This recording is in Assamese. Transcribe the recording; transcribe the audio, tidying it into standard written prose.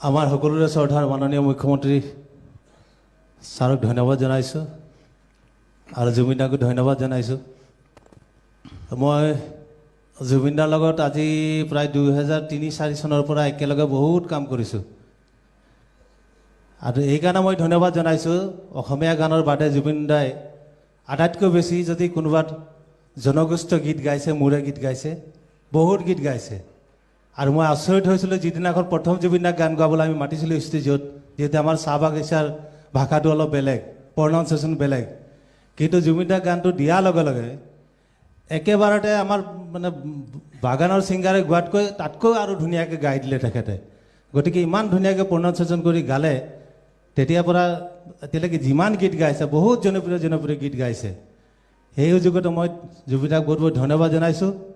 আমাৰ সকলোৰে শ্ৰদ্ধাৰ মাননীয় মুখ্যমন্ত্ৰী ছাৰক ধন্যবাদ জনাইছোঁ আৰু জুবিনদাকো ধন্যবাদ জনাইছোঁ। মই জুবিনদাৰ লগত আজি প্ৰায় 2003-04 চনৰ পৰা একেলগে বহুত কাম কৰিছোঁ আৰু এইকাৰণে মই ধন্যবাদ জনাইছোঁ। অসমীয়া গানৰ বাদে জুবিনদাই আটাইতকৈ বেছি যদি কোনোবাত জনগোষ্ঠীয় গীত গাইছে, মোৰে গীত গাইছে, বহুত গীত গাইছে। আৰু মই আচৰিত হৈছিলোঁ যিদিনাখন প্ৰথম জুবিনদাক গান গাবলৈ আমি মাতিছিলোঁ ষ্টেজত, যিহেতু আমাৰ চাহ বাগিচাৰ ভাষাটো অলপ বেলেগ, প্ৰনাউন্সিয়েশ্যন বেলেগ, কিন্তু জুবিনদাক গানটো দিয়াৰ লগে লগে একেবাৰতে আমাৰ মানে বাগানৰ ছিংগাৰে গোৱাতকৈ তাতকৈ আৰু ধুনীয়াকৈ গাই দিলে তেখেতে। গতিকে ইমান ধুনীয়াকৈ প্ৰনাউন্সিয়েশ্যন কৰি গালে, তেতিয়াৰ পৰা এতিয়ালৈকে যিমান গীত গাইছে বহুত জনপ্ৰিয় গীত গাইছে। সেই সুযোগতে মই জুবিনদাক বহুত বহুত ধন্যবাদ জনাইছোঁ।